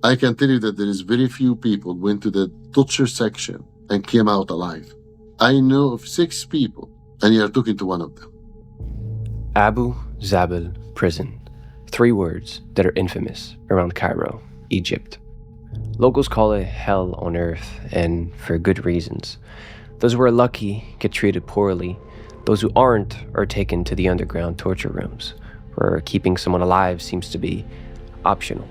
I can tell you that there is very few people went to the torture section and came out alive. I know of 6 people, and you are talking to one of them. Abu Zabal Prison. 3 words that are infamous around Cairo, Egypt. Locals call it hell on earth, and for good reasons. Those who are lucky get treated poorly. Those who aren't are taken to the underground torture rooms, where keeping someone alive seems to be optional.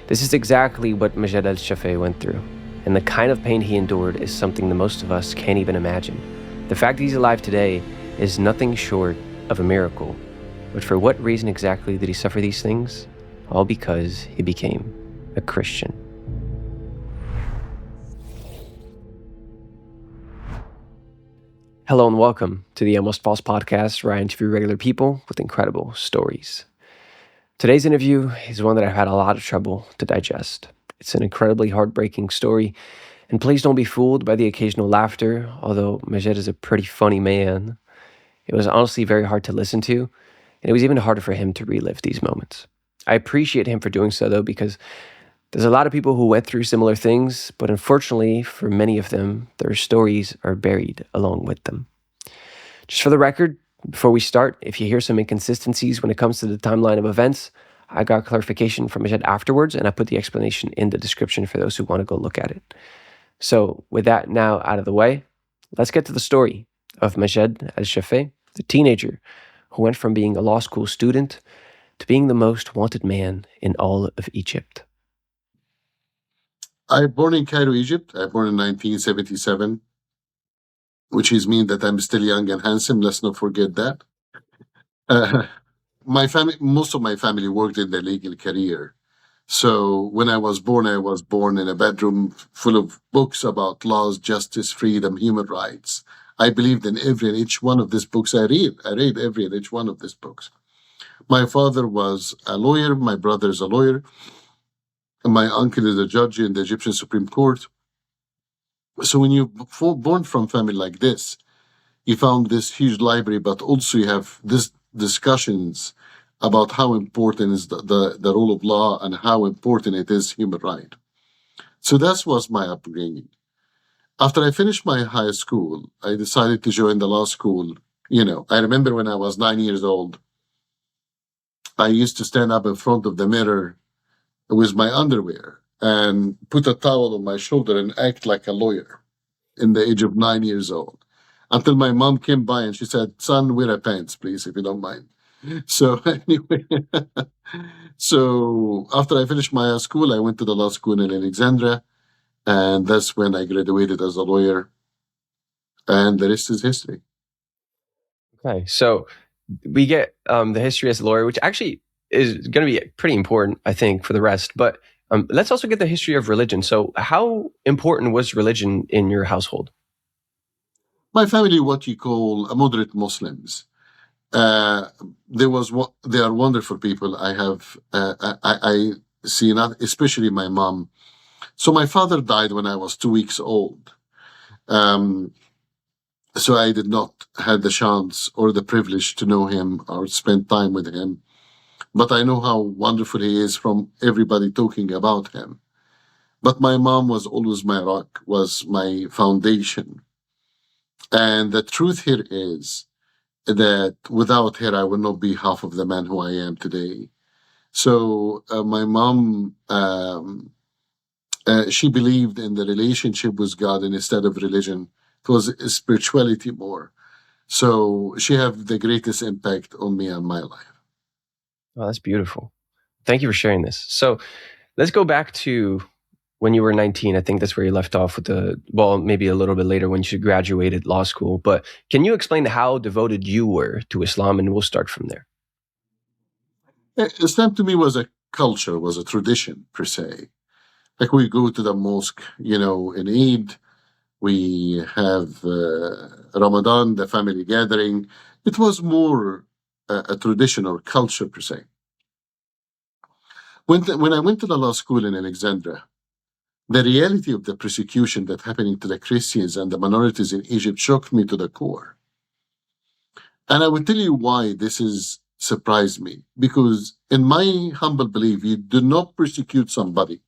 This is exactly what Majed al-Shafei went through, and the kind of pain he endured is something that most of us can't even imagine. The fact that he's alive today is nothing short of a miracle. But for what reason exactly did he suffer these things? All because he became a Christian. Hello and welcome to the Almost False podcast, where I interview regular people with incredible stories. Today's interview is one that I've had a lot of trouble to digest. It's an incredibly heartbreaking story, and please don't be fooled by the occasional laughter, although Majed is a pretty funny man. It was honestly very hard to listen to, and it was even harder for him to relive these moments. I appreciate him for doing so, though, because there's a lot of people who went through similar things, but unfortunately, for many of them, their stories are buried along with them. Just for the record, before we start, if you hear some inconsistencies when it comes to the timeline of events, I got clarification from Majed afterwards, and I put the explanation in the description for those who want to go look at it. So with that now out of the way, let's get to the story of Majed al-Shafei, the teenager who went from being a law school student to being the most wanted man in all of Egypt. I was born in Cairo, Egypt. I was born in 1977, which means that I'm still young and handsome. Let's not forget that. Most of my family worked in the legal career. So when I was born in a bedroom full of books about laws, justice, freedom, human rights. I believed in every and each one of these books I read. I read every and each one of these books. My father was a lawyer. My brother is a lawyer. And my uncle is a judge in the Egyptian Supreme Court. So when you're born from family like this, you found this huge library, but also you have this discussions about how important is the rule of law and how important it is human right. So that was my upbringing. After I finished my high school, I decided to join the law school. I remember when I was 9 years old, I used to stand up in front of the mirror with my underwear and put a towel on my shoulder and act like a lawyer in the age of 9 years old. Until my mom came by and she said, "Son, wear a pants, please, if you don't mind." So anyway, so after I finished my school, I went to the law school in Alexandria, and that's when I graduated as a lawyer, and the rest is history. Okay, so we get the history as a lawyer, which actually is going to be pretty important, I think, for the rest. But let's also get the history of religion. So how important was religion in your household? My family, what you call moderate Muslims. They are wonderful people. I see, not especially my mom. So my father died when I was 2 weeks old. So I did not have the chance or the privilege to know him or spend time with him. But I know how wonderful he is from everybody talking about him. But my mom was always my rock, was my foundation. And the truth here is that without her, I would not be half of the man who I am today. So my mom, she believed in the relationship with God, and instead of religion, it was spirituality more. So she had the greatest impact on me and my life. Oh, that's beautiful. Thank you for sharing this. So let's go back to when you were 19. I think that's where you left off with maybe a little bit later when you graduated law school. But can you explain how devoted you were to Islam? And we'll start from there. Islam to me was a culture, was a tradition per se. Like we go to the mosque, in Eid, we have Ramadan, the family gathering. It was more a tradition or culture per se. When I went to the law school in Alexandria, the reality of the persecution that happening to the Christians and the minorities in Egypt shocked me to the core. And I will tell you why this is surprised me. Because in my humble belief, you do not persecute somebody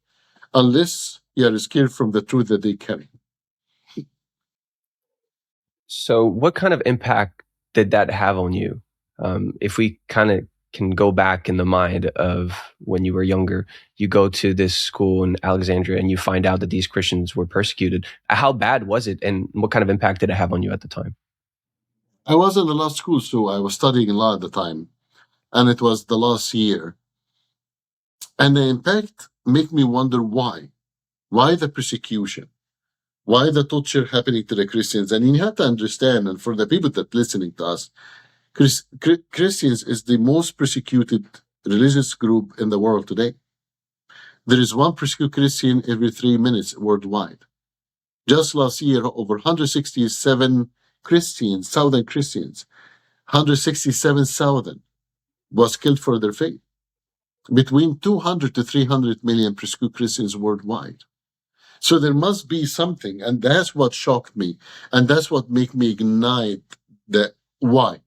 unless you are scared from the truth that they carry. So, what kind of impact did that have on you? If we kind of can go back in the mind of when you were younger, you go to this school in Alexandria and you find out that these Christians were persecuted. How bad was it, and what kind of impact did it have on you at the time? I was in the law school, so I was studying law at the time, and it was the last year. And the impact made me wonder why. Why the persecution? Why the torture happening to the Christians? And you have to understand, and for the people that listening to us, Christians is the most persecuted religious group in the world today. There is one persecuted Christian every 3 minutes worldwide. Just last year, over 167 Christians, Southern Christians, 167,000 was killed for their faith. Between 200 to 300 million persecuted Christians worldwide. So there must be something, and that's what shocked me, and that's what made me ignite the why.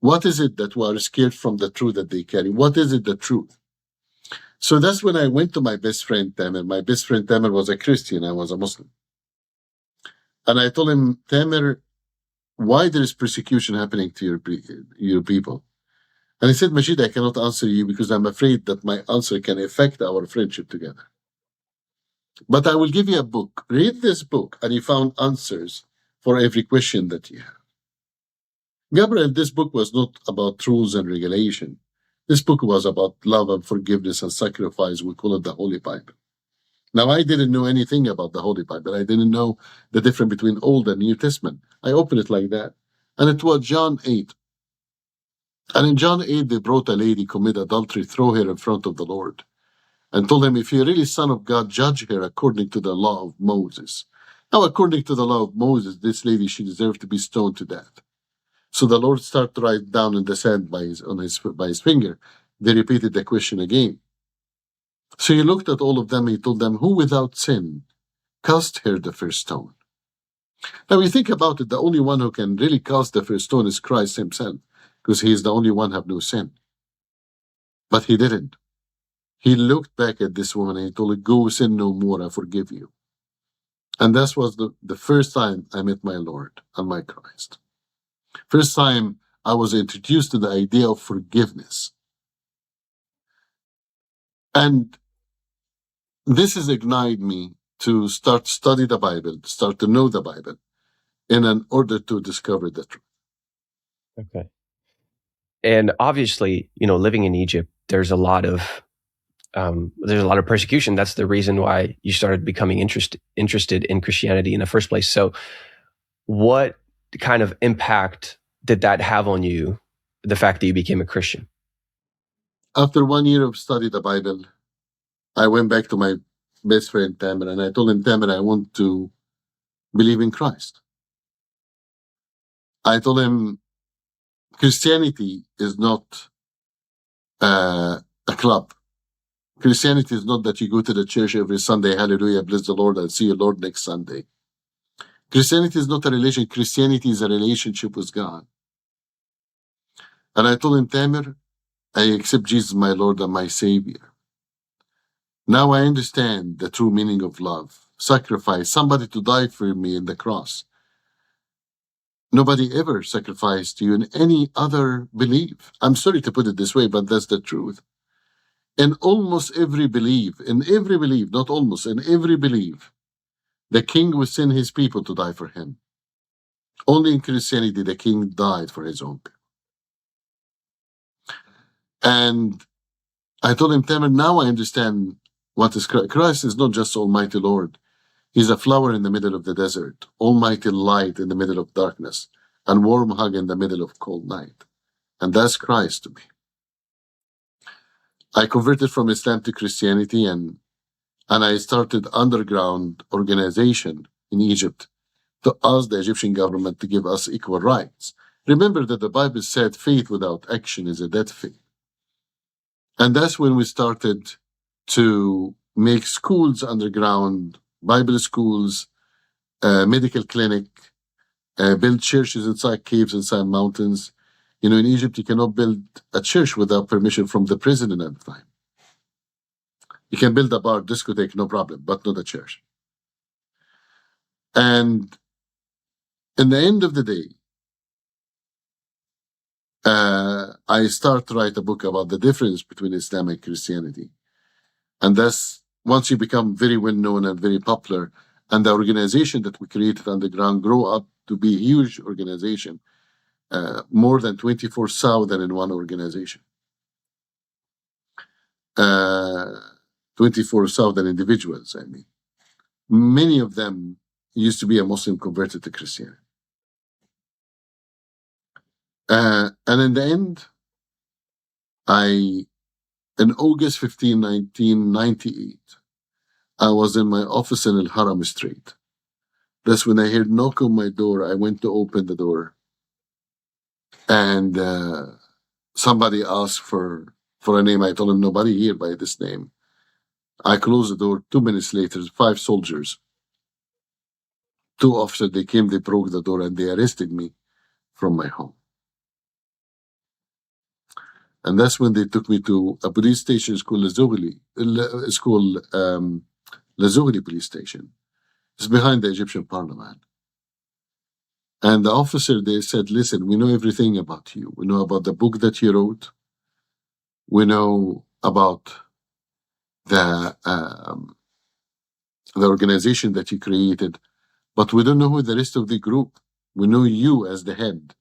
What is it that we are scared from the truth that they carry? What is it, the truth? So that's when I went to my best friend, Tamer. My best friend, Tamer, was a Christian. I was a Muslim. And I told him, Tamer, why there is persecution happening to your people? And he said, Majed, I cannot answer you because I'm afraid that my answer can affect our friendship together. But I will give you a book. Read this book, and you found answers for every question that you have. Gabriel, this book was not about rules and regulation. This book was about love and forgiveness and sacrifice. We call it the Holy Bible. Now, I didn't know anything about the Holy Bible. I didn't know the difference between Old and New Testament. I opened it like that. And it was John 8. And in John 8, they brought a lady commit adultery, throw her in front of the Lord, and told him, if you're really Son of God, judge her according to the law of Moses. Now, according to the law of Moses, this lady, she deserved to be stoned to death. So the Lord started to write down in the sand by his finger. They repeated the question again. So he looked at all of them, he told them, who without sin cast her the first stone? Now you think about it, the only one who can really cast the first stone is Christ himself, because he is the only one who have no sin. But he didn't. He looked back at this woman and he told her, go sin no more, I forgive you. And that was the first time I met my Lord and my Christ. First time I was introduced to the idea of forgiveness. And this has ignited me to start study the Bible, start to know the Bible, in an order to discover the truth. Okay. And obviously, living in Egypt, there's a lot of persecution. That's the reason why you started becoming interested in Christianity in the first place. So, what kind of impact did that have on you? The fact that you became a Christian. After 1 year of study the Bible, I went back to my best friend Tamer and I told him, Tamer, I want to believe in Christ. I told him, Christianity is not a club. Christianity is not that you go to the church every Sunday, hallelujah, bless the Lord, I'll see you Lord next Sunday. Christianity is not a religion. Christianity is a relationship with God. And I told him, Tamer, I accept Jesus, my Lord and my Savior. Now I understand the true meaning of love, sacrifice, somebody to die for me in the cross. Nobody ever sacrificed you in any other belief. I'm sorry to put it this way, but that's the truth. In almost every belief, not almost, in every belief, the king will send his people to die for him. Only in Christianity, the king died for his own people. And I told him, Tamer, now I understand what is Christ. Christ is not just Almighty Lord. He's a flower in the middle of the desert, almighty light in the middle of darkness, and warm hug in the middle of cold night. And that's Christ to me. I converted from Islam to Christianity and I started underground organization in Egypt to ask the Egyptian government to give us equal rights. Remember that the Bible said faith without action is a dead faith. And that's when we started to make schools underground, Bible schools, medical clinic, build churches inside caves, inside mountains. In Egypt, you cannot build a church without permission from the president at the time. You can build a bar, discotheque, no problem, but not a church. And in the end of the day, I start to write a book about the difference between Islam and Christianity. And that's once you become very well known and very popular, and the organization that we created underground grow up to be a huge organization, more than 24,000 in one organization, 24,000 individuals, I mean. Many of them used to be a Muslim converted to Christianity. And in the end, in August 15, 1998, I was in my office in Al Haram Street. That's when I heard knock on my door. I went to open the door, and somebody asked for a name. I told him nobody here by this name. I closed the door. 2 minutes later, 5 soldiers, 2 officers, they came, they broke the door, and they arrested me from my home. And that's when they took me to a police station. It's called Lazugli police station. It's behind the Egyptian parliament. And the officer, they said, listen, we know everything about you. We know about the book that you wrote. We know about the organization that you created, but we don't know who the rest of the group. We know you as the head,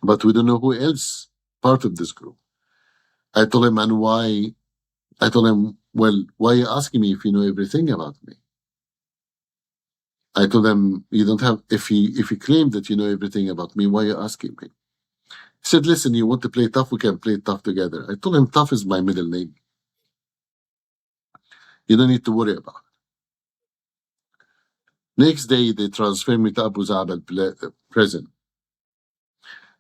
but we don't know who else part of this group. I told him, and why? I told him, well, why are you asking me if you know everything about me? I told him, you don't have, if you claim that you know everything about me, why are you asking me? He said, listen, you want to play tough? We can play tough together. I told him, tough is my middle name. You don't need to worry about it. Next day, they transferred me to Abu Zabal prison.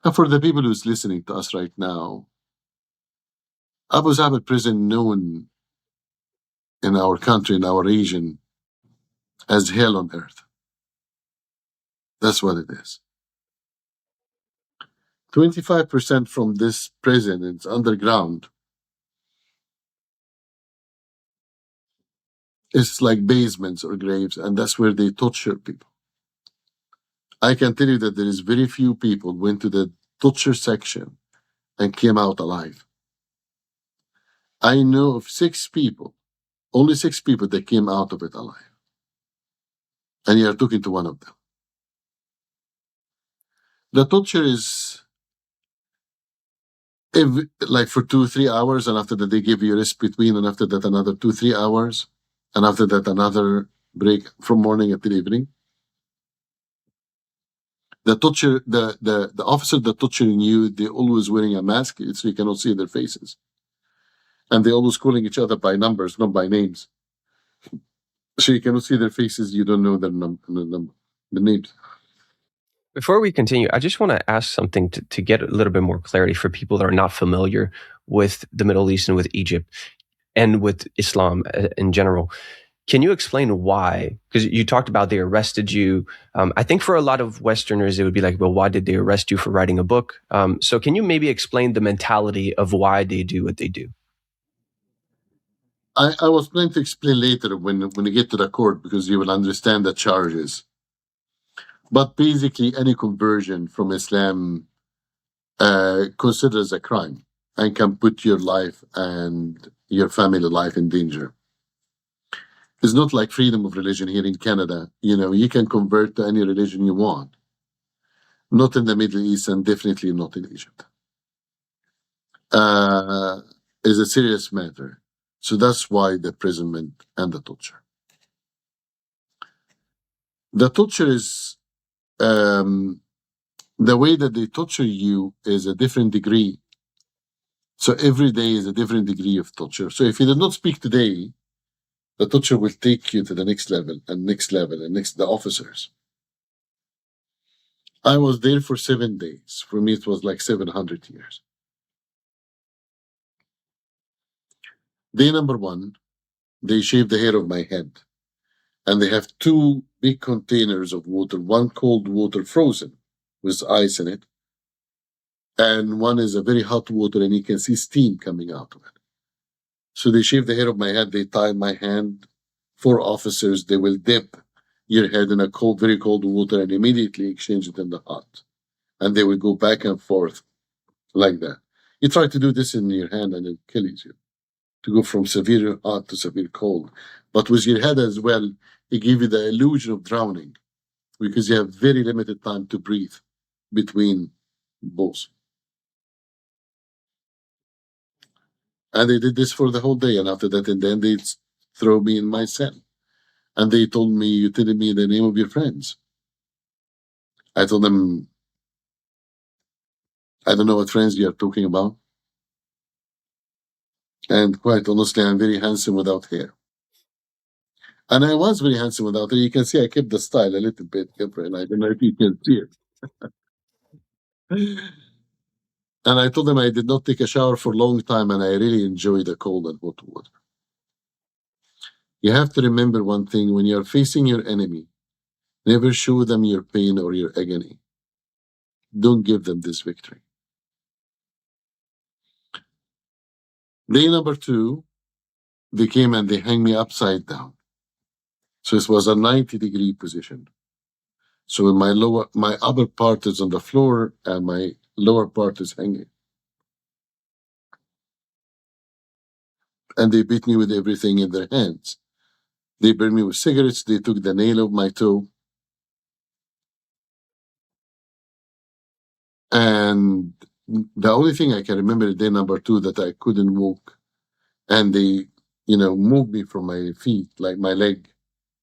And for the people who's listening to us right now, Abu Zabal prison, known in our country, in our region, as hell on earth. That's what it is. 25% from this prison is underground. It's like basements or graves, and that's where they torture people. I can tell you that there is very few people went to the torture section and came out alive. I know of 6 people, only 6 people that came out of it alive. And you are talking to one of them. The torture is like for 2-3 hours, and after that they give you rest between, and after that another 2-3 hours, and after that another break from morning until evening. The torture, the officer that torturing you, they always wearing a mask so you cannot see their faces, and they always calling each other by numbers, not by names. So you cannot see their faces. You don't know their the names. Before we continue, I just want to ask something to get a little bit more clarity for people that are not familiar with the Middle East and with Egypt and with Islam in general. Can you explain why? Because you talked about they arrested you. I think for a lot of Westerners, it would be like, well, why did they arrest you for writing a book? So can you maybe explain the mentality of why they do what they do? I was planning to explain later when you get to the court, because you will understand the charges. But basically, any conversion from Islam considered as a crime and can put your life and your family life in danger. It's not like freedom of religion here in Canada. You can convert to any religion you want. Not in the Middle East, and definitely not in Egypt. It's a serious matter. So that's why the imprisonment and the torture. The torture is, the way that they torture you is a different degree. So every day is a different degree of torture. So if you did not speak today, the torture will take you to the next level and next level and next, the officers. I was there for 7 days. For me, it was like 700 years. Day number 1, they shave the hair of my head. And they have 2 big containers of water, one cold water frozen with ice in it, and one is a very hot water, and you can see steam coming out of it. So they shave the hair of my head, they tie my hand. 4 officers, they will dip your head in a cold, very cold water and immediately exchange it in the hot. And they will go back and forth like that. You try to do this in your hand and it kills you. To go from severe hot to severe cold. But with your head as well, it gives you the illusion of drowning because you have very limited time to breathe between both. And they did this for the whole day. And after that, and then they throw me in my cell. And they told me, "You telling me the name of your friends?" I told them, "I don't know what friends you are talking about. And quite honestly, I'm very handsome without hair." And I was very handsome without hair. You can see I kept the style a little bit different. I don't know if you can see it. And I told them I did not take a shower for a long time and I really enjoy the cold and hot water. You have to remember one thing when you're facing your enemy, never show them your pain or your agony. Don't give them this victory. Day number 2, they came and they hang me upside down. So it was a 90-degree position. So my upper part is on the floor and my lower part is hanging. And they beat me with everything in their hands. They burned me with cigarettes. They took the nail of my toe. And the only thing I can remember day number 2 that I couldn't walk. And they, moved me from my feet, like my leg,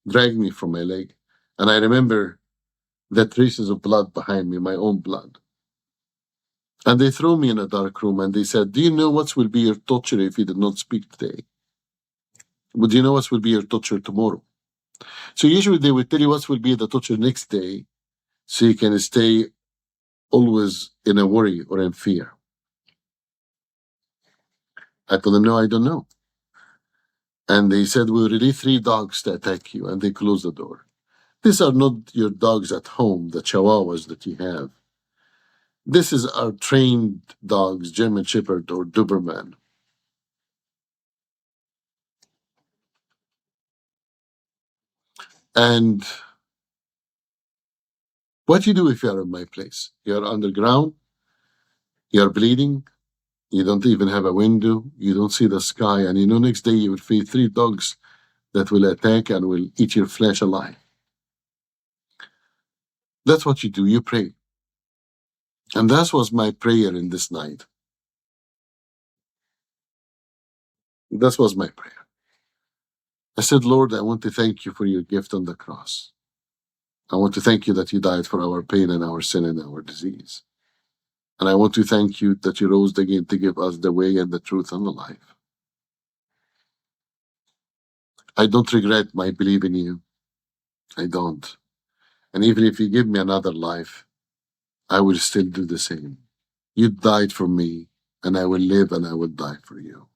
dragged me from my leg. And I remember the traces of blood behind me, my own blood. And they threw me in a dark room and they said, "Do you know what will be your torture if you did not speak today? Would you know what will be your torture tomorrow?" So usually they would tell you what will be the torture next day so you can stay always in a worry or in fear. I told them, "No, I don't know." And they said, "We'll release 3 dogs to attack you." And they closed the door. These are not your dogs at home, the chihuahuas that you have. This is our trained dogs, German Shepherd or Doberman. And what you do if you are in my place? You're underground, you're bleeding, you don't even have a window, you don't see the sky, and next day you will feed 3 dogs that will attack and will eat your flesh alive. That's what you do, you pray. And that was my prayer in this night. That was my prayer. I said, "Lord, I want to thank you for your gift on the cross. I want to thank you that you died for our pain and our sin and our disease. And I want to thank you that you rose again to give us the way and the truth and the life. I don't regret my belief in you. I don't. And even if you give me another life, I will still do the same. You died for me, and I will live and I will die for you.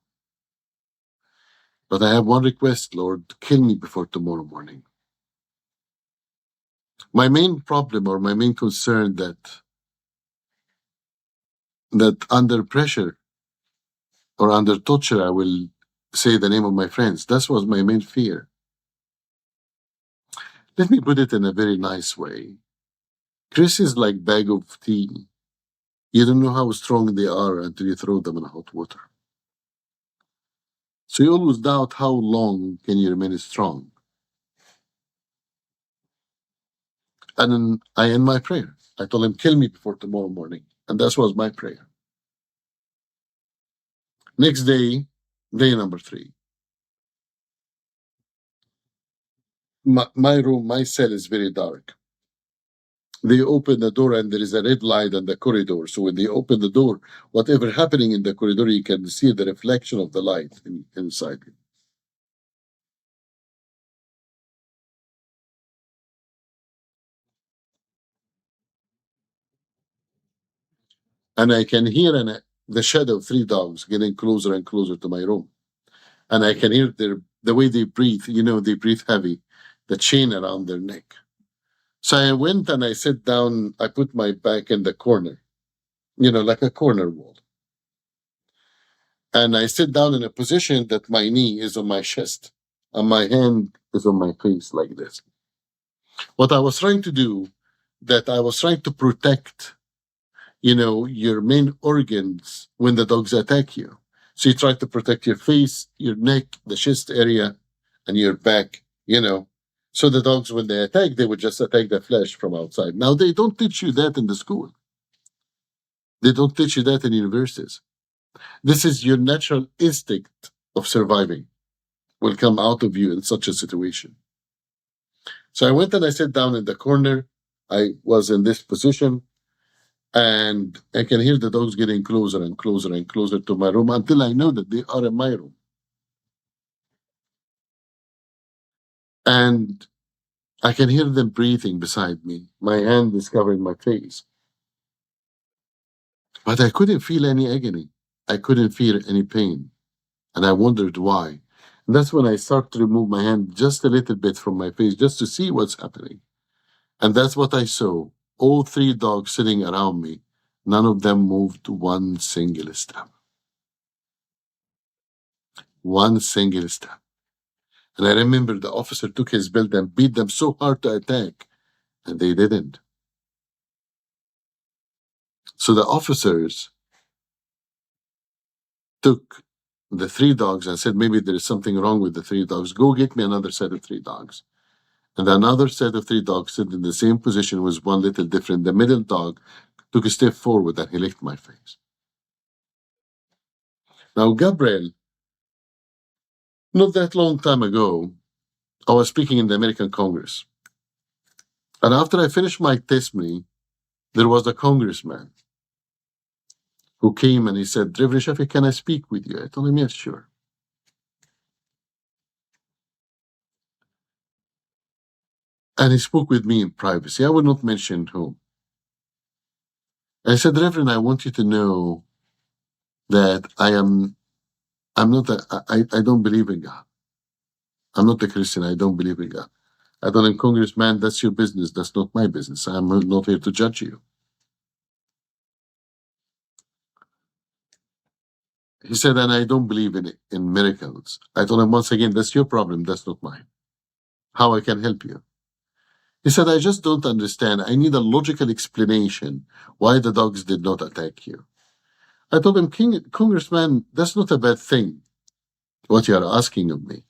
But I have one request, Lord, kill me before tomorrow morning." My main problem or my main concern that under pressure or under torture, I will say the name of my friends. That was my main fear. Let me put it in a very nice way. Chris is like bag of tea. You don't know how strong they are until you throw them in hot water. So you always doubt how long can you remain strong. And then I end my prayer. I told him, "Kill me before tomorrow morning." And that was my prayer. Next day, day number 3. My room, my cell is very dark. They open the door and there is a red light on the corridor. So when they open the door, whatever happening in the corridor, you can see the reflection of the light inside it. And I can hear the shadow of 3 dogs getting closer and closer to my room. And I can hear the way they breathe. They breathe heavy, the chain around their neck. So I went and I sat down. I put my back in the corner, like a corner wall. And I sit down in a position that my knee is on my chest and my hand is on my face like this. What I was trying to do, that I was trying to protect, your main organs when the dogs attack you. So you try to protect your face, your neck, the chest area, and your back, So the dogs, when they attack, they would just attack the flesh from outside. Now, they don't teach you that in the school. They don't teach you that in universities. This is your natural instinct of surviving will come out of you in such a situation. So I went and I sat down in the corner. I was in this position, and I can hear the dogs getting closer and closer and closer to my room until I know that they are in my room. And I can hear them breathing beside me. My hand is covering my face. But I couldn't feel any agony. I couldn't feel any pain. And I wondered why. And that's when I start to remove my hand just a little bit from my face just to see what's happening. And that's what I saw. All three dogs sitting around me. None of them moved one single step. One single step. And I remember the officer took his belt and beat them so hard to attack, and they didn't. So the officers took the three dogs and said, maybe there is something wrong with the three dogs. Go get me another set of three dogs. And another set of three dogs stood in the same position, was one little different. The middle dog took a step forward and he licked my face. Now, Gabriel, not that long time ago, I was speaking in the American Congress. And after I finished my testimony, there was a congressman who came and he said, Reverend Shafi, can I speak with you? I told him, yes, sure. And he spoke with me in privacy. I will not mention whom. I said, Reverend, I want you to know that I don't believe in God. I'm not a Christian. I don't believe in God. I told him, Congressman, that's your business. That's not my business. I'm not here to judge you. He said, and I don't believe in miracles. I told him, once again, that's your problem. That's not mine. How I can help you? He said, I just don't understand. I need a logical explanation why the dogs did not attack you. I told him, Congressman, that's not a bad thing, what you are asking of me.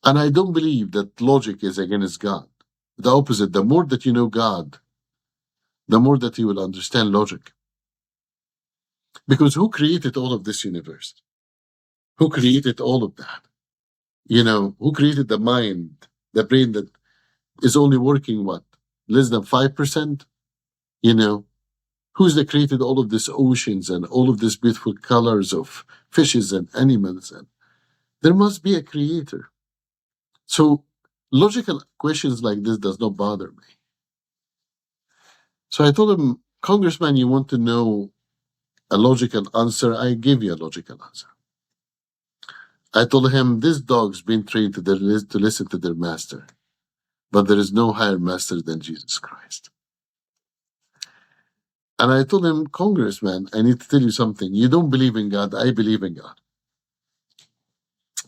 And I don't believe that logic is against God. The opposite, the more that you know God, the more that you will understand logic. Because who created all of this universe? Who created all of that? Who created the mind, the brain that is only working, less than 5%? Who's that created all of these oceans and all of these beautiful colors of fishes and animals? And there must be a creator. So logical questions like this does not bother me. So I told him, Congressman, you want to know a logical answer? I give you a logical answer. I told him, this dog's been trained to listen to their master, but there is no higher master than Jesus Christ. And I told him, Congressman, I need to tell you something. You don't believe in God. I believe in God.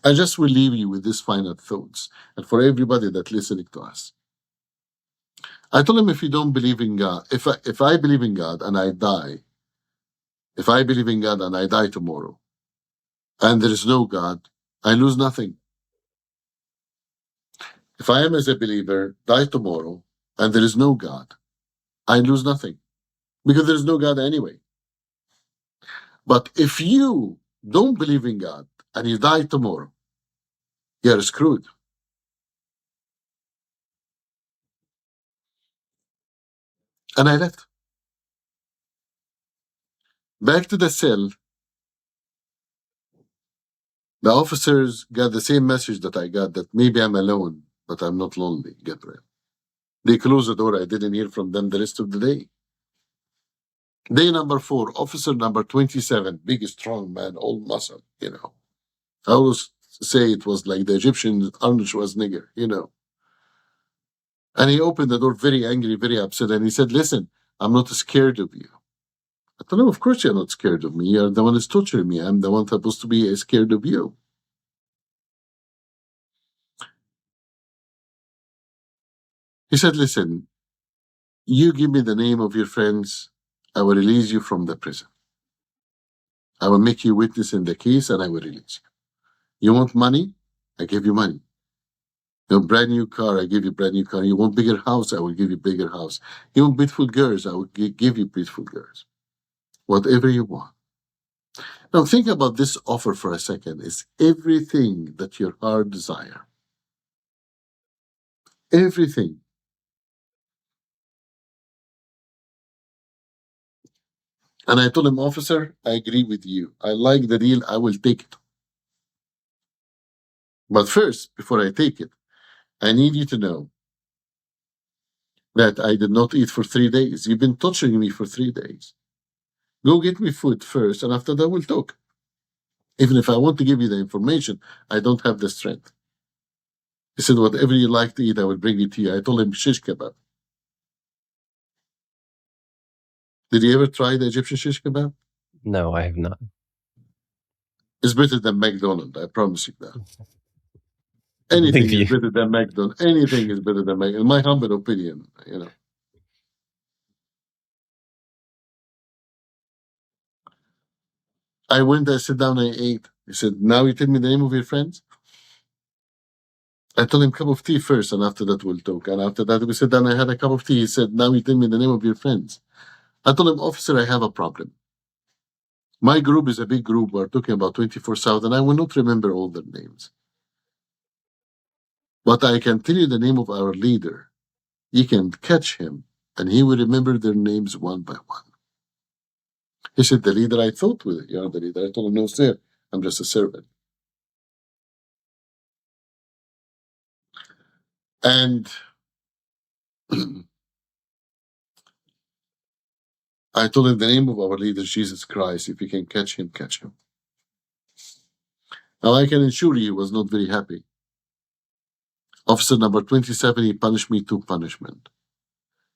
I just will leave you with these final thoughts, and for everybody that's listening to us. I told him, if you don't believe in God, if I believe in God and I die, if I believe in God and I die tomorrow, and there is no God, I lose nothing. If I am, as a believer, die tomorrow, and there is no God, I lose nothing, because there is no God anyway. But if you don't believe in God and you die tomorrow, you're screwed. And I left. Back to the cell, the officers got the same message that I got, that maybe I'm alone, but I'm not lonely, Gabriel. They closed the door. I didn't hear from them the rest of the day. Day number 4, officer number 27, big, strong man, all muscle, I always say it was like the Egyptian Arnold Schwarzenegger, And he opened the door very angry, very upset, and he said, listen, I'm not scared of you. I told him, of course you're not scared of me. You're the one who's torturing me. I'm the one supposed to be scared of you. He said, listen, you give me the name of your friends, I will release you from the prison. I will make you witness in the case and I will release you. You want money? I give you money. You want brand new car? I give you brand new car. You want bigger house? I will give you bigger house. You want beautiful girls? I will give you beautiful girls. Whatever you want. Now think about this offer for a second. It's everything that your heart desire. Everything. And I told him, officer, I agree with you. I like the deal. I will take it. But first, before I take it, I need you to know that I did not eat for 3 days. You've been torturing me for 3 days. Go get me food first, and after that we'll talk. Even if I want to give you the information, I don't have the strength. He said, whatever you like to eat, I will bring it to you. I told him shish kebab. Did you ever try the Egyptian shish kebab? No, I have not. It's better than McDonald's, I promise you that. Anything is better than McDonald's. Anything is better than McDonald's. In my humble opinion, you know. I went, I sat down, I ate. He said, now you tell me the name of your friends? I told him cup of tea first, and after that we'll talk. And after that we sat down, I had a cup of tea. He said, now you tell me the name of your friends. I told him, officer, I have a problem. My group is a big group. We're talking about 24,000. I will not remember all their names. But I can tell you the name of our leader. You can catch him, and he will remember their names one by one. He said, the leader, I thought with it. You're the leader. I told him, no, sir. I'm just a servant. And I told him the name of our leader, Jesus Christ. If you can catch him, catch him. Now, I can assure you he was not very happy. Officer number 27, he punished me 2 punishments.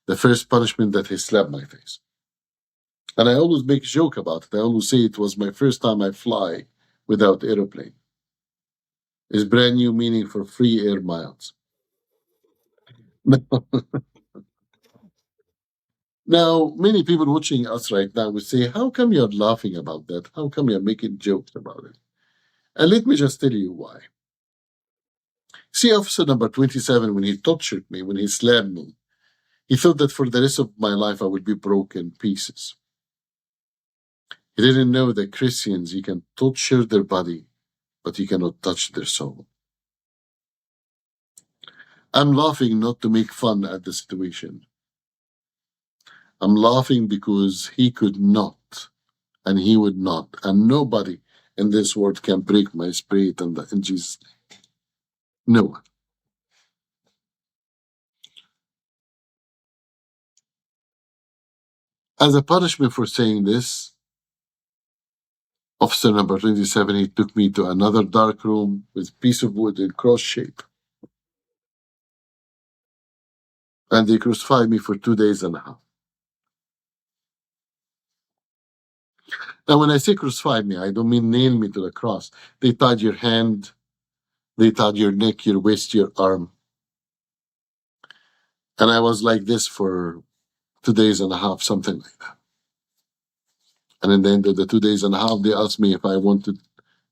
The first punishment that he slapped my face. And I always make a joke about it. I always say it was my first time I fly without airplane. It's brand new meaning for free air miles. Now, many people watching us right now would say, how come you're laughing about that? How come you're making jokes about it? And let me just tell you why. See, officer number 27, when he tortured me, when he slapped me, he thought that for the rest of my life I would be broken pieces. He didn't know that Christians, you can torture their body, but you cannot touch their soul. I'm laughing not to make fun at the situation. I'm laughing because he could not, and he would not, and nobody in this world can break my spirit in Jesus' name. No one. As a punishment for saying this, officer number 27, he took me to another dark room with a piece of wood in cross shape. And they crucified me for 2 days and a half. Now, when I say crucified me, I don't mean nail me to the cross. They tied your hand, they tied your neck, your waist, your arm. And I was like this for 2 days and a half, something like that. And in the end of the 2 days and a half, they asked me if I wanted to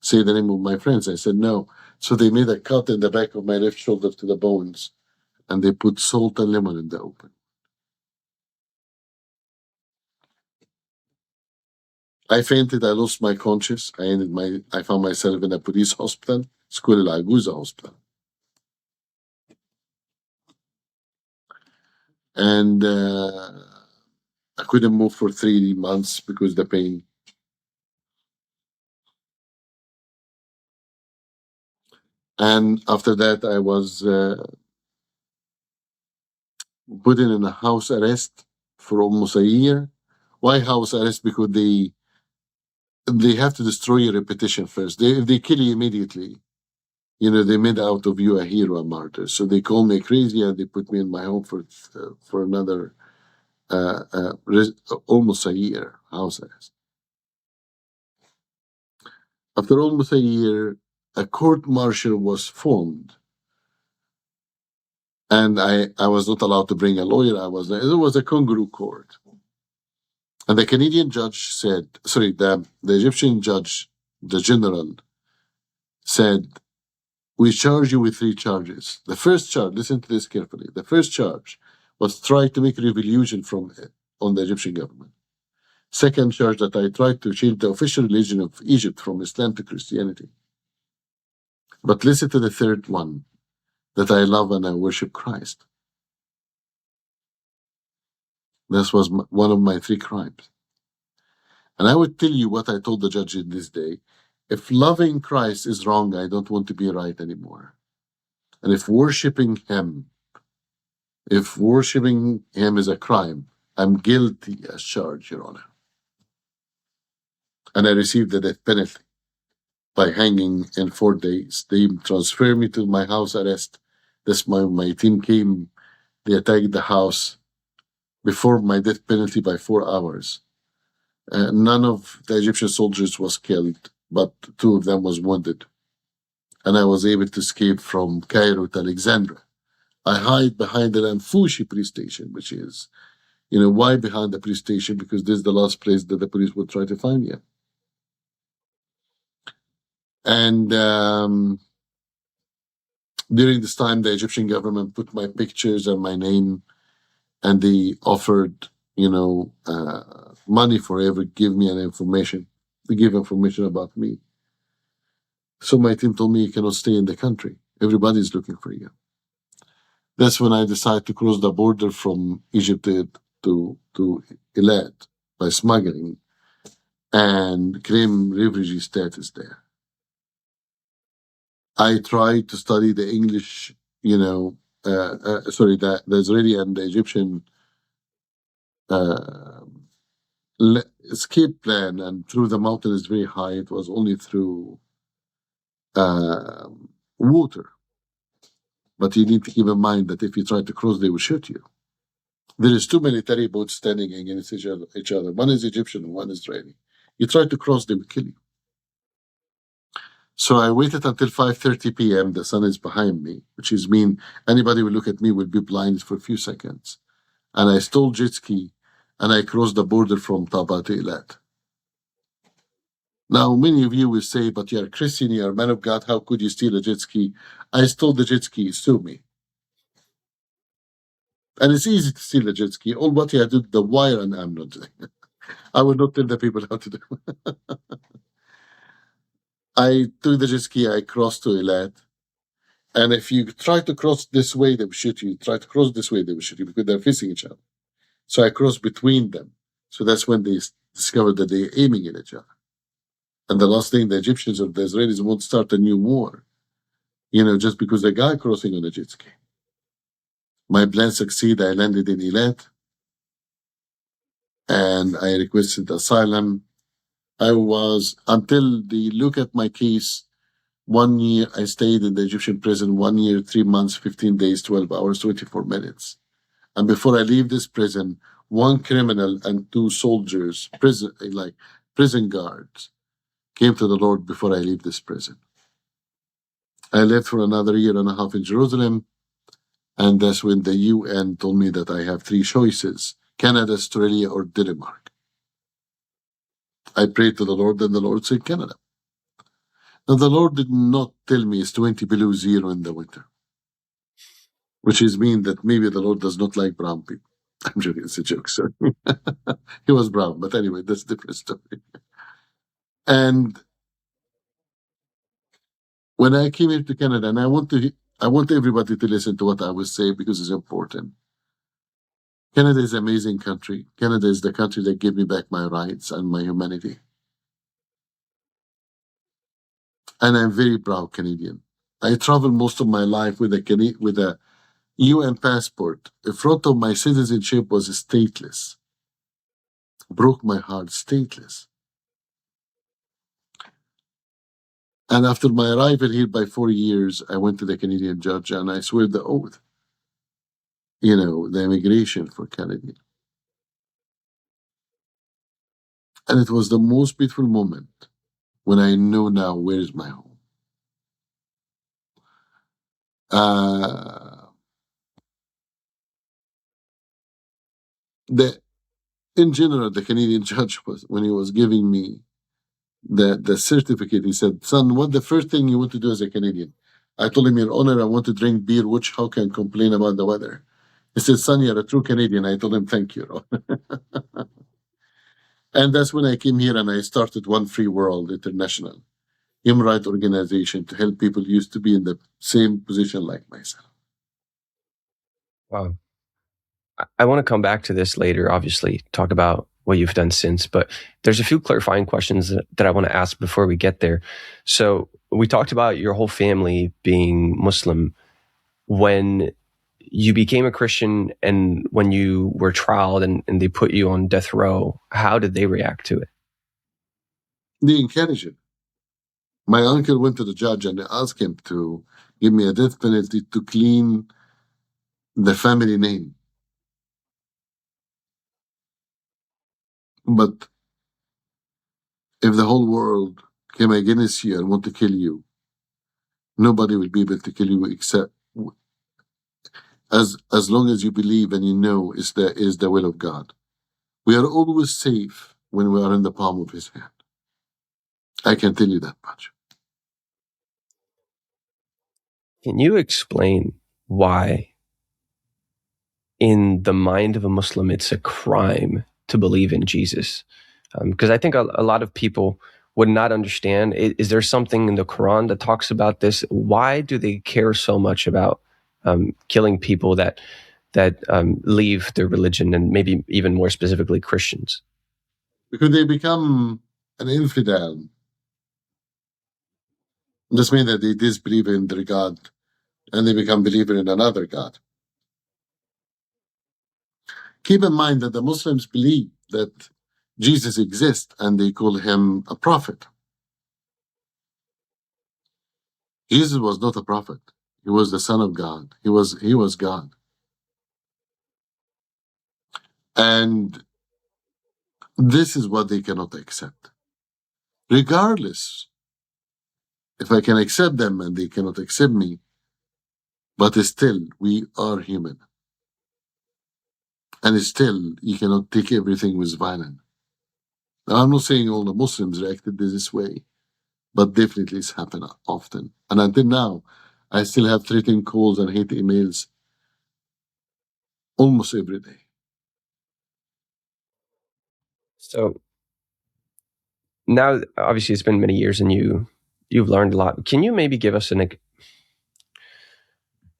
say the name of my friends. I said no. So they made a cut in the back of my left shoulder to the bones, and they put salt and lemon in the open. I fainted. I lost my conscious. I found myself in a police hospital, School Al-Aguza hospital. And I couldn't move for 3 months because of the pain. And after that, I was put in a house arrest for almost a year. Why house arrest? Because they have to destroy your reputation first. If they kill you immediately, they made out of you a hero, a martyr. So they called me crazy and they put me in my home for another almost a year house arrest. After almost a year, a court martial was formed, and I was not allowed to bring a lawyer. It was a kangaroo court, and the Canadian judge said, sorry, the Egyptian judge, the general, said, we charge you with 3 charges. The first charge, listen to this carefully. The first charge was try to make revolution on the Egyptian government. Second charge, that I tried to change the official religion of Egypt from Islam to Christianity. But listen to the third one, that I love and I worship Christ. This was one of my 3 crimes. And I would tell you what I told the judge in this day. If loving Christ is wrong, I don't want to be right anymore. And if worshiping him is a crime, I'm guilty as charged, Your Honor. And I received the death penalty by hanging in 4 days. They transferred me to my house arrest. My team came, they attacked the house before my death penalty by 4 hours. None of the Egyptian soldiers was killed, but 2 of them was wounded. And I was able to escape from Cairo to Alexandria. I hide behind the Lamfushi police station, which is, why behind the police station? Because this is the last place that the police would try to find me. And during this time, the Egyptian government put my pictures and my name, and they offered, money for ever give me information about me. So my team told me, you cannot stay in the country. Everybody's looking for you. That's when I decided to cross the border from Egypt to Eilat by smuggling and claim refugee status there. I tried to study the English, the Israeli and the Egyptian escape plan, and through the mountain is very high. It was only through water. But you need to keep in mind that if you try to cross, they will shoot you. There is 2 military boats standing against each other. One is Egyptian and one is Israeli. You try to cross, they will kill you. So I waited until 5:30 p.m. The sun is behind me, which is mean anybody will look at me will be blinded for a few seconds. And I stole jet ski, and I crossed the border from Taba to Eilat. Now, many of you will say, but you're a Christian, you're a man of God, how could you steal a jet ski? I stole the jet ski, sue me. And it's easy to steal a jet ski. All what you have to do, the wire, and I'm not doing it. I will not tell the people how to do it. I took the jet ski, I crossed to Eilat. And if you try to cross this way, they will shoot you. Try to cross this way, they will shoot you because they're facing each other. So I crossed between them. So that's when they discovered that they're aiming at each other. And the last thing, the Egyptians or the Israelis won't start a new war, just because the guy crossing on a jet ski. My plan succeeded. I landed in Eilat, and I requested asylum. Until they look at my case, 1 year, I stayed in the Egyptian prison, 1 year, 3 months, 15 days, 12 hours, 24 minutes. And before I leave this prison, 1 criminal and 2 soldiers, prison guards, came to the Lord before I leave this prison. I lived for another 1.5 years in Jerusalem, and that's when the UN told me that I have 3 choices: Canada, Australia, or Denmark. I prayed to the Lord, and the Lord said Canada. Now, the Lord did not tell me it's 20 below zero in the winter, which is mean that maybe the Lord does not like brown people. I'm joking, it's a joke, sorry. He was brown, but anyway, that's a different story. And when I came here to Canada, and I want everybody to listen to what I will say because it's important. Canada is an amazing country. Canada is the country that gave me back my rights and my humanity. And I'm very proud Canadian. I traveled most of my life with a UN passport. In front of my citizenship was stateless. Broke my heart, stateless. And after my arrival here by 4 years, I went to the Canadian judge and I swear the oath, the immigration for Canada. And it was the most beautiful moment when I know now where is my home. In general, the Canadian judge was, when he was giving me the certificate, he said, "Son, what the first thing you want to do as a Canadian?" I told him, "Your Honor, I want to drink beer, which how can complain about the weather?" He said, "Son, you're a true Canadian." I told him, "Thank you." And that's when I came here and I started One Free World International, human rights organization to help people used to be in the same position like myself. Wow. I want to come back to this later, obviously, talk about what you've done since, but there's a few clarifying questions that I want to ask before we get there. So we talked about your whole family being Muslim. When you became a Christian and when you were trialed and they put you on death row, how did they react to it? They encourage it. My uncle went to the judge and asked him to give me a death penalty to clean the family name. But if the whole world came against you and want to kill you, nobody will be able to kill you except as long as you believe and you know is the will of God. We are always safe when we are in the palm of His hand. I can tell you that much. Can you explain why, in the mind of a Muslim, it's a crime to believe in Jesus? Because I think a lot of people would not understand. Is there something in the Quran that talks about this? Why do they care so much about killing people that leave their religion, and maybe even more specifically Christians? Because they become an infidel. This means that they disbelieve in their God and they become believer in another God. Keep in mind that the Muslims believe that Jesus exists and they call him a prophet. Jesus was not a prophet. He was the Son of God. He was God. And this is what they cannot accept. Regardless, if I can accept them and they cannot accept me, but still, we are human. And still, you cannot take everything with violence. Now, I'm not saying all the Muslims reacted this way, but definitely it's happened often. And until now, I still have threatening calls and hate emails almost every day. So now, obviously, it's been many years, and you've learned a lot. Can you maybe give us an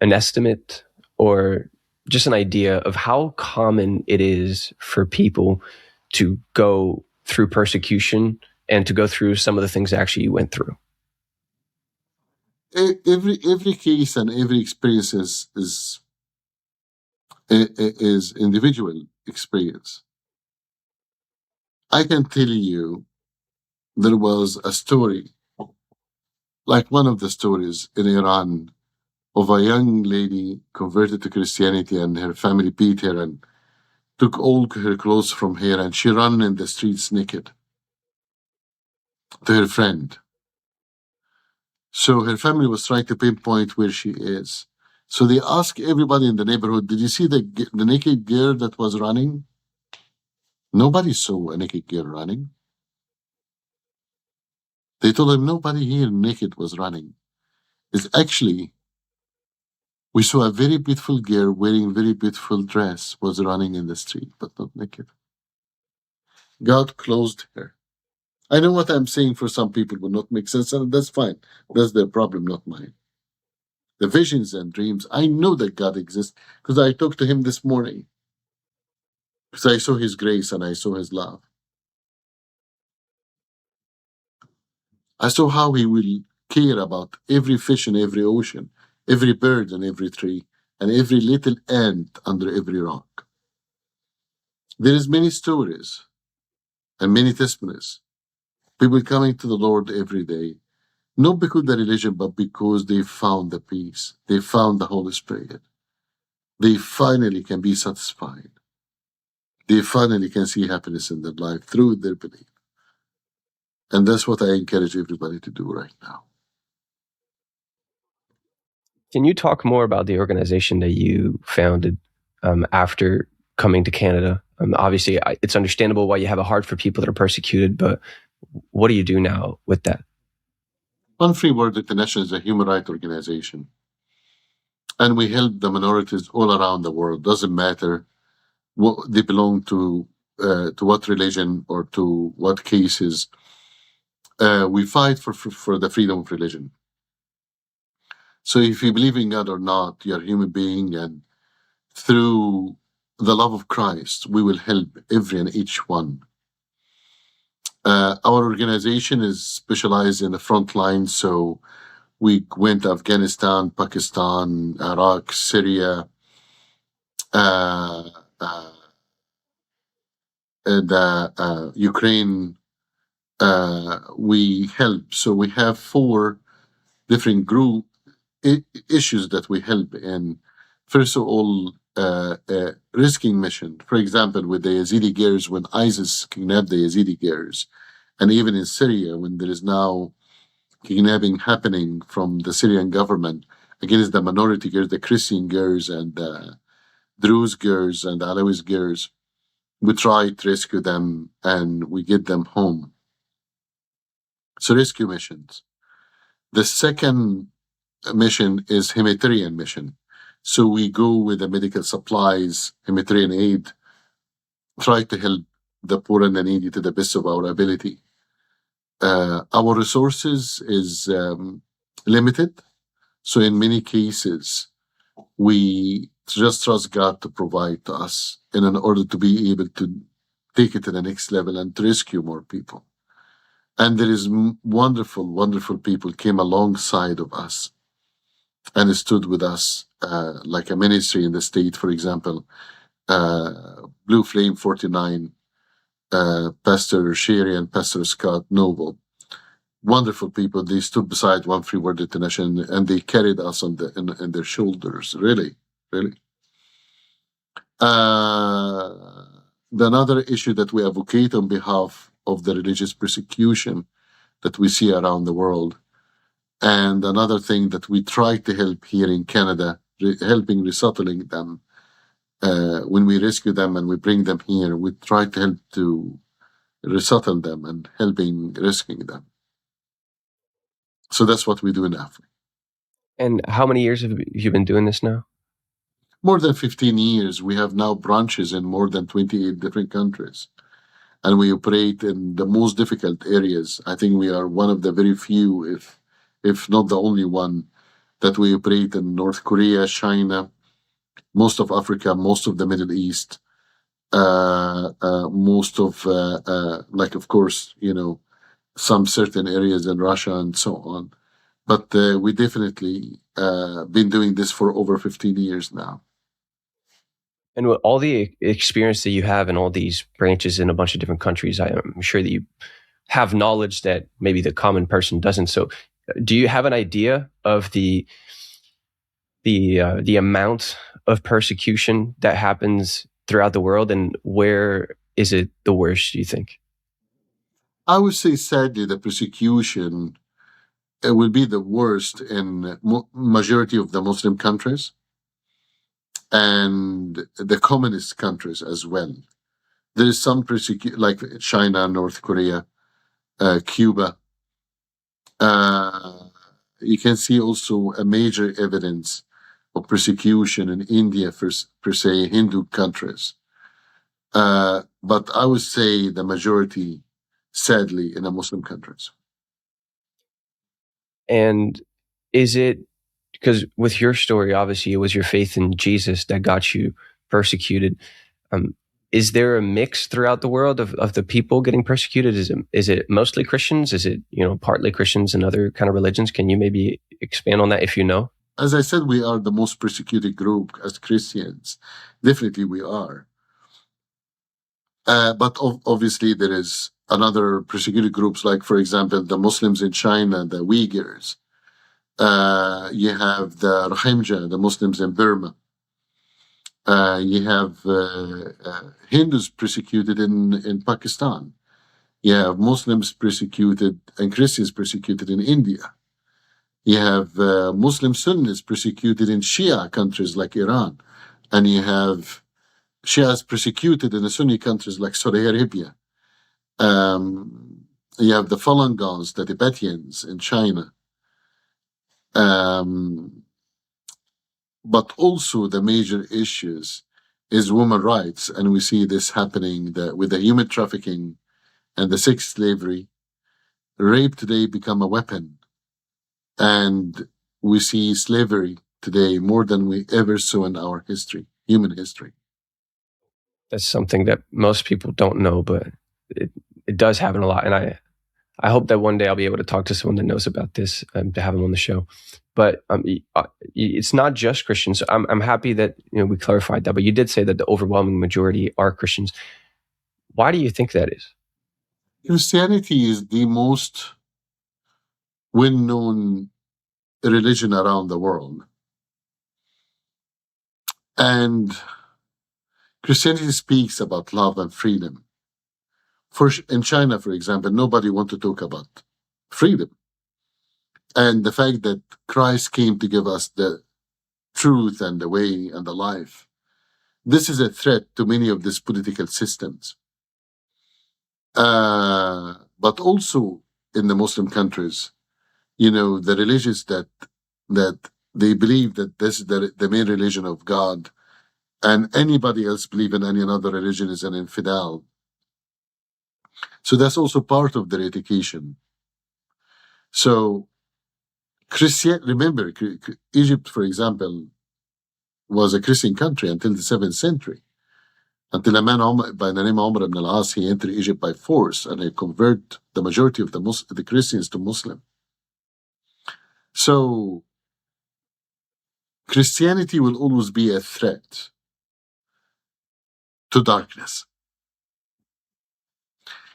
estimate or just an idea of how common it is for people to go through persecution and to go through some of the things actually you went through? Every case and every experience is individual experience. I can tell you there was a story, like one of the stories in Iran, of a young lady converted to Christianity and her family beat her and took all her clothes from her and she ran in the streets naked to her friend. So her family was trying to pinpoint where she is. So they asked everybody in the neighborhood, "Did you see the naked girl that was running?" Nobody saw a naked girl running. They told him nobody here naked was running. It's actually, we saw a very beautiful girl wearing very beautiful dress was running in the street, but not naked. God closed her. I know what I'm saying for some people will not make sense, and that's fine. That's their problem, not mine. The visions and dreams, I know that God exists because I talked to him this morning. Because I saw his grace and I saw his love. I saw how he will care about every fish in every ocean, every bird in every tree, and every little ant under every rock. There is many stories and many testimonies. People coming to the Lord every day, not because of the religion, but because they found the peace. They found the Holy Spirit. They finally can be satisfied. They finally can see happiness in their life through their belief. And that's what I encourage everybody to do right now. Can you talk more about the organization that you founded after coming to Canada? Obviously, it's understandable why you have a heart for people that are persecuted, but what do you do now with that? One Free World International is a human rights organization, and we help the minorities all around the world. Doesn't matter what they belong to what religion or to what cases. We fight for the freedom of religion. So if you believe in God or not, you're a human being, and through the love of Christ, we will help every and each one. Our organization is specialized in the front line, so we went to Afghanistan, Pakistan, Iraq, Syria, uh, uh, and Ukraine. We help. So we have 4 different group issues that we help in. First of all, risking mission. For example, with the Yazidi girls, when ISIS kidnapped the Yazidi girls, and even in Syria, when there is now kidnapping happening from the Syrian government against the minority girls, the Christian girls, and the Druze girls, and the Alawis girls, we try to rescue them and we get them home. So rescue missions. The second mission is humanitarian mission. So we go with the medical supplies, humanitarian aid, try to help the poor and the needy to the best of our ability. Our resources is limited. So in many cases, we just trust God to provide to us in order to be able to take it to the next level and to rescue more people. And there is wonderful, wonderful people came alongside of us and stood with us, like a ministry in the state, for example, Blue Flame 49, Pastor Sherry and Pastor Scott Noble. Wonderful people. They stood beside One Free World International and they carried us on in their shoulders. Really, really. Another issue that we advocate on behalf of the religious persecution that we see around the world. And another thing that we try to help here in Canada, helping resettling them. When we rescue them and we bring them here, we try to help to resettle them and helping rescuing them. So that's what we do in Africa. And how many years have you been doing this now? More than 15 years. We have now branches in more than 28 different countries. And we operate in the most difficult areas. I think we are one of the very few, if not the only one, that we operate in North Korea, China, most of Africa, most of the Middle East, most of, like, of course, some certain areas in Russia and so on. But we definitely been doing this for over 15 years now. And with all the experience that you have in all these branches in a bunch of different countries, I'm sure that you have knowledge that maybe the common person doesn't. So do you have an idea of the amount of persecution that happens throughout the world, and where is it the worst, do you think? I would say, sadly, the persecution will be the worst in majority of the Muslim countries and the communist countries as well. There is some persecution, like China, North Korea, Cuba. You can see also a major evidence of persecution in India, per se, Hindu countries. But I would say the majority, sadly, in the Muslim countries. And is it, because with your story, obviously it was your faith in Jesus that got you persecuted. Is there a mix throughout the world of the people getting persecuted? Is it mostly Christians? Is it, partly Christians and other kind of religions? Can you maybe expand on that if you know? As I said, we are the most persecuted group as Christians. Definitely we are. But obviously there is another persecuted groups, like, for example, the Muslims in China, the Uyghurs. You have the Rohingya, the Muslims in Burma. You have Hindus persecuted in Pakistan. You have Muslims persecuted and Christians persecuted in India. You have Muslim Sunnis persecuted in Shia countries like Iran. And you have Shias persecuted in the Sunni countries like Saudi Arabia. You have the Falun Gongs, the Tibetans in China. But also the major issues is women's rights. And we see this happening with the human trafficking and the sex slavery. Rape today become a weapon. And we see slavery today more than we ever saw in our history, human history. That's something that most people don't know, but it does happen a lot. And I hope that one day I'll be able to talk to someone that knows about this to have them on the show. But it's not just Christians. I'm happy that we clarified that. But you did say that the overwhelming majority are Christians. Why do you think that is? Christianity is the most well-known religion around the world. And Christianity speaks about love and freedom. In China, for example, nobody wants to talk about freedom. And the fact that Christ came to give us the truth and the way and the life. This is a threat to many of these political systems. But also in the Muslim countries, the religions that they believe that this is the main religion of God, and anybody else believe in any other religion is an infidel. So that's also part of their education. So remember, Egypt, for example, was a Christian country until the 7th century. Until a man by the name of Umar ibn al-As, he entered Egypt by force and he converted the majority of the Christians to Muslim. So Christianity will always be a threat to darkness.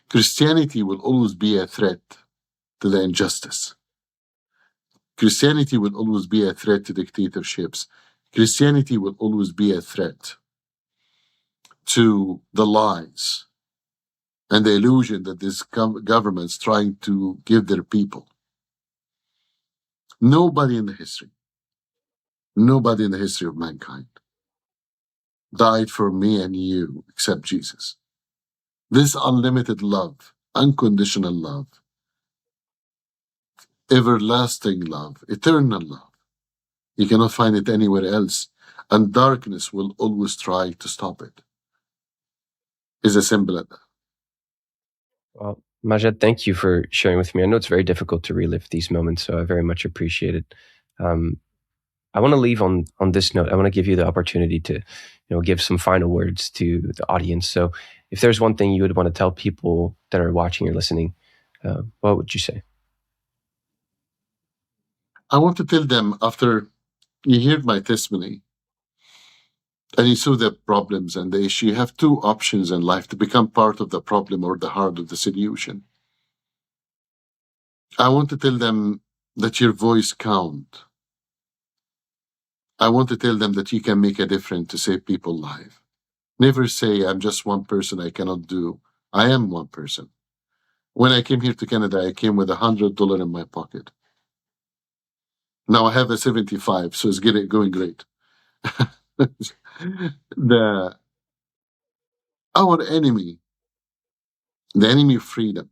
Christianity will always be a threat to the injustice. Christianity will always be a threat to dictatorships. Christianity will always be a threat to the lies and the illusion that these governments trying to give their people. Nobody in the history of mankind died for me and you except Jesus. This unlimited love, unconditional love, everlasting love, eternal love, you cannot find it anywhere else. And darkness will always try to stop it. It's as simple as that. Well, Majed, thank you for sharing with me. I know it's very difficult to relive these moments, so I very much appreciate it. I want to leave on this note. I want to give you the opportunity to, give some final words to the audience. So, if there's one thing you would want to tell people that are watching or listening, what would you say? I want to tell them, after you heard my testimony and you saw the problems and the issue, you have two options in life: to become part of the problem or the heart of the solution. I want to tell them that your voice counts. I want to tell them that you can make a difference to save people's lives. Never say, I'm just one person, I cannot do. I am one person. When I came here to Canada, I came with $100 in my pocket. Now I have a 75, so it's going great. Our enemy, the enemy of freedom,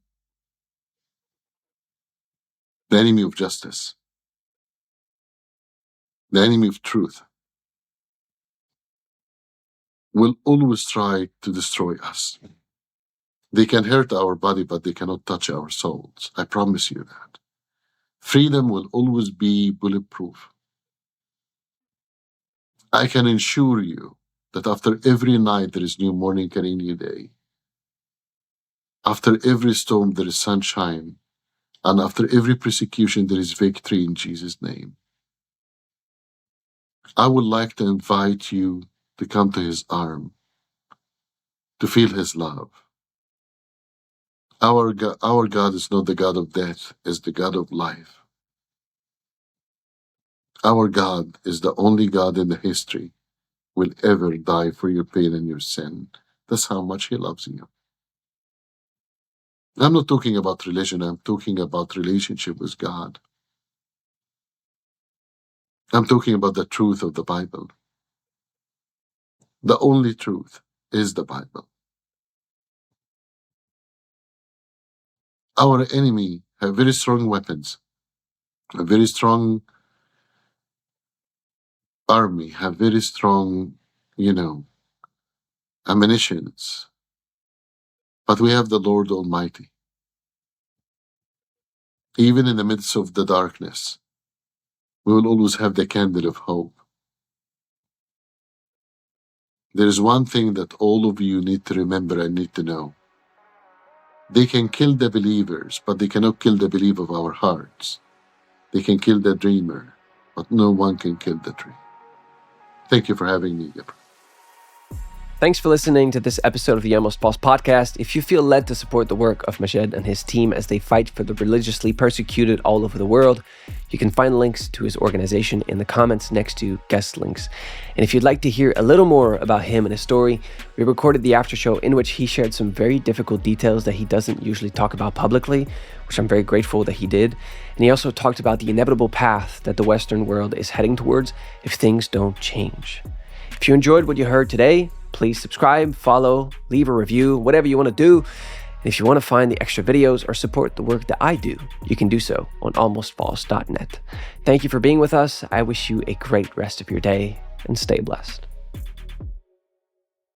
the enemy of justice, the enemy of truth, will always try to destroy us. They can hurt our body, but they cannot touch our souls. I promise you that. Freedom will always be bulletproof. I can assure you that after every night there is new morning and a new day. After every storm there is sunshine. And after every persecution there is victory in Jesus' name. I would like to invite you to come to his arm, to feel his love. Our God is not the God of death, is the God of life. Our God is the only God in the history will ever die for your pain and your sin. That's how much he loves you. I'm not talking about religion. I'm talking about relationship with God. I'm talking about the truth of the Bible. The only truth is the Bible. Our enemy have very strong weapons, a very strong army, have very strong, ammunitions. But we have the Lord Almighty. Even in the midst of the darkness, we will always have the candle of hope. There is one thing that all of you need to remember and need to know. They can kill the believers, but they cannot kill the belief of our hearts. They can kill the dreamer, but no one can kill the dream. Thank you for having me, Gabriel. Thanks for listening to this episode of the Almost False podcast. If you feel led to support the work of Majed and his team as they fight for the religiously persecuted all over the world, you can find links to his organization in the comments next to guest links. And if you'd like to hear a little more about him and his story, we recorded the after show in which he shared some very difficult details that he doesn't usually talk about publicly, which I'm very grateful that he did. And he also talked about the inevitable path that the Western world is heading towards if things don't change. If you enjoyed what you heard today, please subscribe, follow, leave a review, whatever you want to do. And if you want to find the extra videos or support the work that I do, you can do so on almostfalse.net. Thank you for being with us. I wish you a great rest of your day and stay blessed.